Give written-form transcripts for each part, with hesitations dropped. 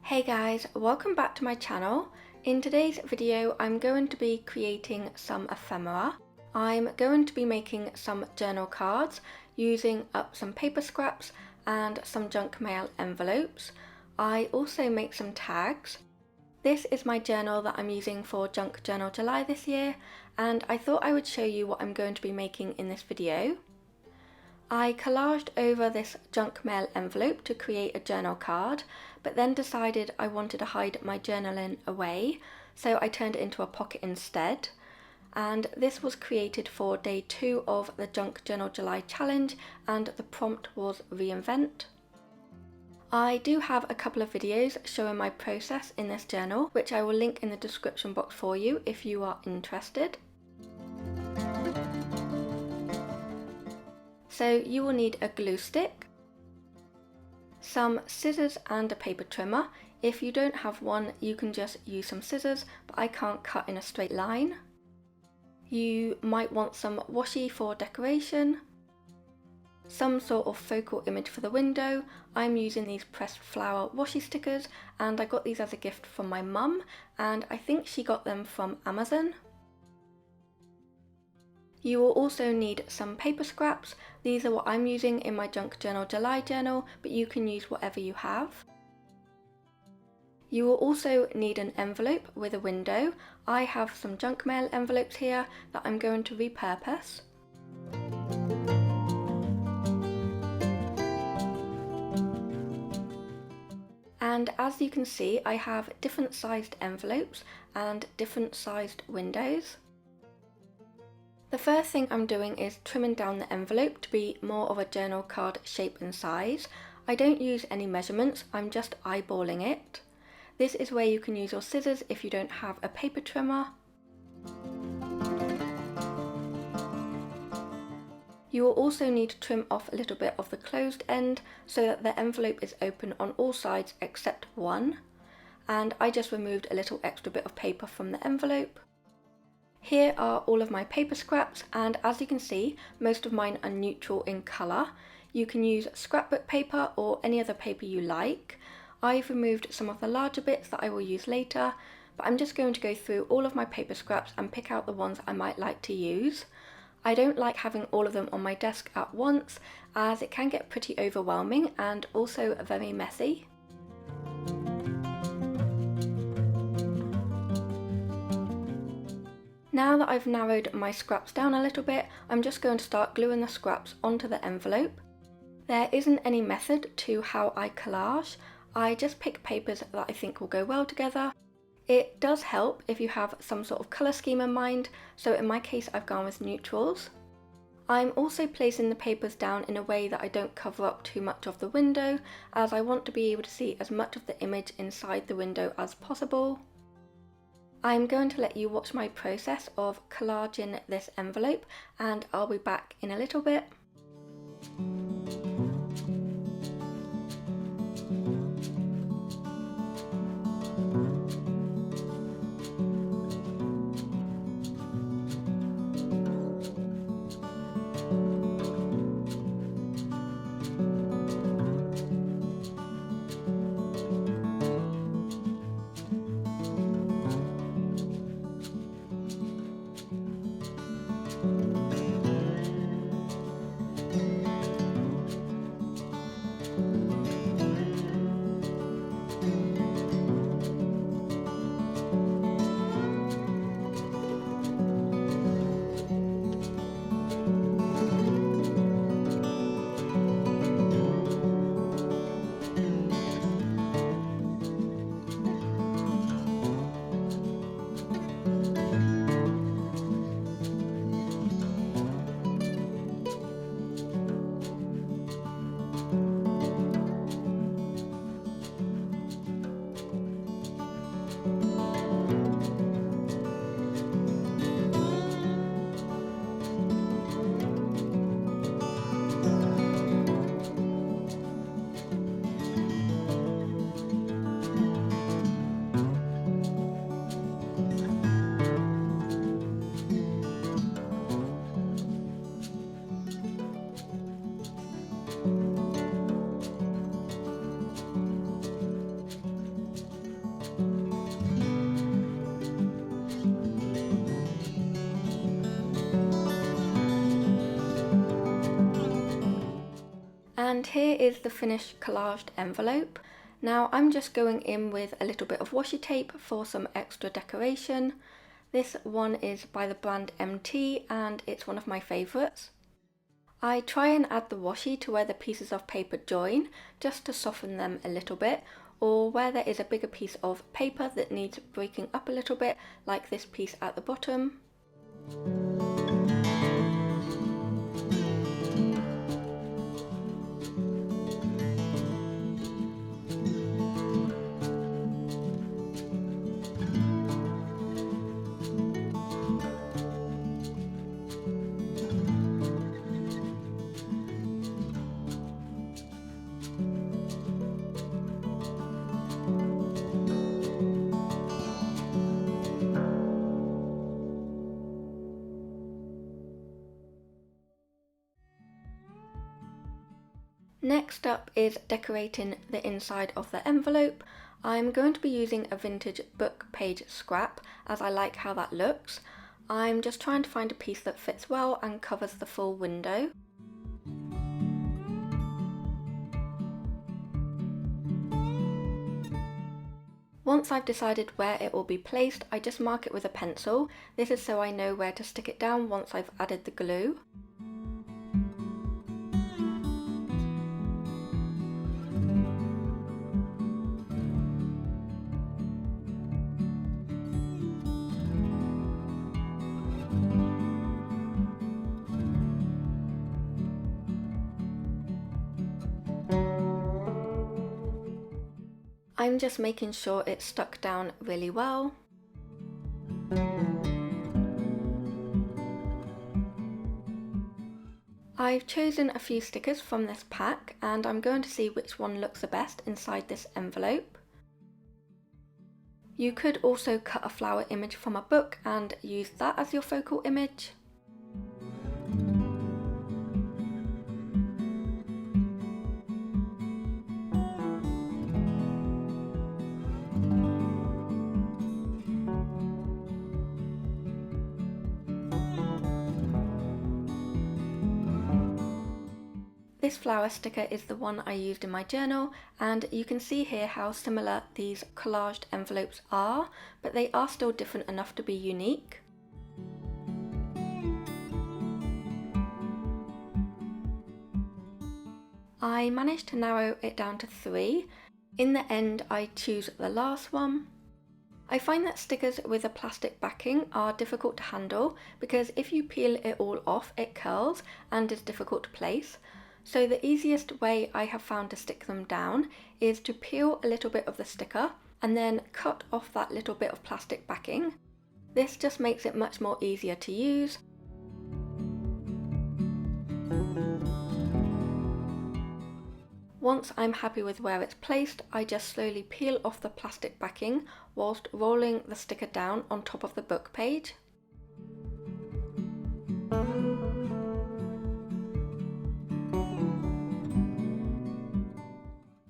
Hey guys, welcome back to my channel. In today's video I'm going to be creating some ephemera. I'm going to be making some journal cards using up some paper scraps and some junk mail envelopes. I also make some tags. This is my journal that I'm using for Junk Journal July this year, and I thought I would show you what I'm going to be making in this video. I collaged over this junk mail envelope to create a journal card, but then decided I wanted to hide my journaling away, so I turned it into a pocket instead. And this was created for day 2 of the Junk Journal July challenge, and the prompt was reinvent. I do have a couple of videos showing my process in this journal, which I will link in the description box for you if you are interested. So you will need a glue stick, some scissors and a paper trimmer. If you don't have one, you can just use some scissors, but I can't cut in a straight line. You might want some washi for decoration, some sort of focal image for the window. I'm using these pressed flower washi stickers, and I got these as a gift from my mum, and I think she got them from Amazon. You will also need some paper scraps. These are what I'm using in my Junk Journal July journal, but you can use whatever you have. You will also need an envelope with a window. I have some junk mail envelopes here that I'm going to repurpose. And as you can see, I have different sized envelopes and different sized windows. The first thing I'm doing is trimming down the envelope to be more of a journal card shape and size. I don't use any measurements, I'm just eyeballing it. This is where you can use your scissors if you don't have a paper trimmer. You will also need to trim off a little bit of the closed end so that the envelope is open on all sides except one. And I just removed a little extra bit of paper from the envelope. Here are all of my paper scraps, and as you can see, most of mine are neutral in colour. You can use scrapbook paper or any other paper you like. I've removed some of the larger bits that I will use later, but I'm just going to go through all of my paper scraps and pick out the ones I might like to use. I don't like having all of them on my desk at once, as it can get pretty overwhelming and also very messy. Now that I've narrowed my scraps down a little bit, I'm just going to start gluing the scraps onto the envelope. There isn't any method to how I collage. I just pick papers that I think will go well together. It does help if you have some sort of colour scheme in mind, so in my case I've gone with neutrals. I'm also placing the papers down in a way that I don't cover up too much of the window, as I want to be able to see as much of the image inside the window as possible. I'm going to let you watch my process of collaging this envelope, and I'll be back in a little bit. And here is the finished collaged envelope. Now I'm just going in with a little bit of washi tape for some extra decoration. This one is by the brand MT and it's one of my favourites. I try and add the washi to where the pieces of paper join, just to soften them a little bit, or where there is a bigger piece of paper that needs breaking up a little bit, like this piece at the bottom. Next up is decorating the inside of the envelope. I'm going to be using a vintage book page scrap as I like how that looks. I'm just trying to find a piece that fits well and covers the full window. Once I've decided where it will be placed, I just mark it with a pencil. This is so I know where to stick it down once I've added the glue. I'm just making sure it's stuck down really well. I've chosen a few stickers from this pack and I'm going to see which one looks the best inside this envelope. You could also cut a flower image from a book and use that as your focal image. This flower sticker is the one I used in my journal, and you can see here how similar these collaged envelopes are, but they are still different enough to be unique. I managed to narrow it down to 3. In the end, I choose the last one. I find that stickers with a plastic backing are difficult to handle because if you peel it all off, it curls and is difficult to place. So the easiest way I have found to stick them down is to peel a little bit of the sticker and then cut off that little bit of plastic backing. This just makes it much more easier to use. Once I'm happy with where it's placed, I just slowly peel off the plastic backing whilst rolling the sticker down on top of the book page.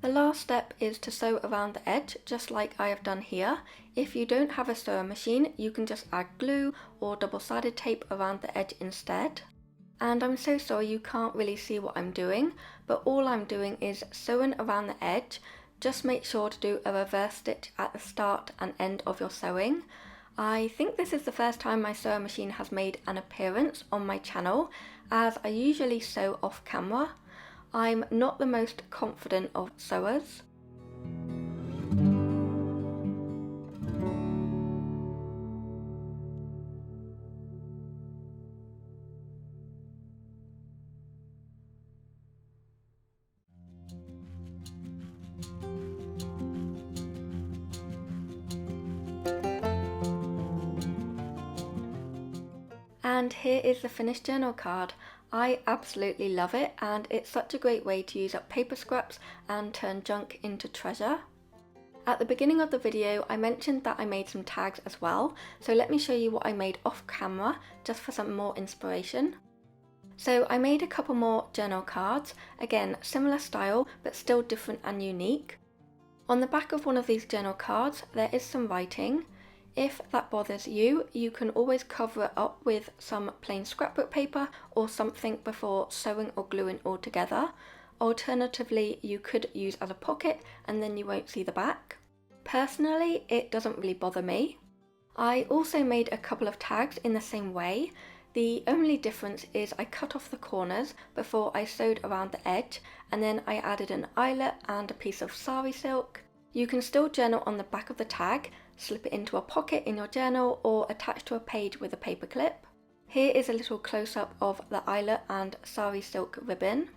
The last step is to sew around the edge, just like I have done here. If you don't have a sewing machine, you can just add glue or double-sided tape around the edge instead. And I'm so sorry you can't really see what I'm doing, but all I'm doing is sewing around the edge. Just make sure to do a reverse stitch at the start and end of your sewing. I think this is the first time my sewing machine has made an appearance on my channel, as I usually sew off camera. I'm not the most confident of sewers. And here is the finished journal card. I absolutely love it, and it's such a great way to use up paper scraps and turn junk into treasure. At the beginning of the video I mentioned that I made some tags as well, so let me show you what I made off camera just for some more inspiration. So I made a couple more journal cards, again similar style but still different and unique. On the back of one of these journal cards there is some writing. If that bothers you, you can always cover it up with some plain scrapbook paper or something before sewing or gluing all together. Alternatively, you could use as a pocket and then you won't see the back. Personally, it doesn't really bother me. I also made a couple of tags in the same way. The only difference is I cut off the corners before I sewed around the edge, and then I added an eyelet and a piece of sari silk. You can still journal on the back of the tag, slip it into a pocket in your journal, or attach to a page with a paper clip. Here is a little close-up of the eyelet and sari silk ribbon.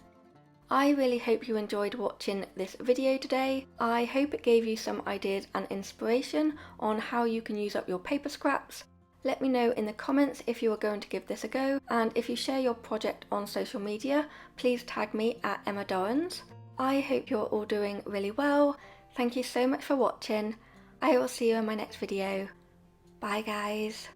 I really hope you enjoyed watching this video today. I hope it gave you some ideas and inspiration on how you can use up your paper scraps. Let me know in the comments if you are going to give this a go, and if you share your project on social media, please tag me at Emma Durrans. I hope you're all doing really well. Thank you so much for watching. I will see you in my next video. Bye guys.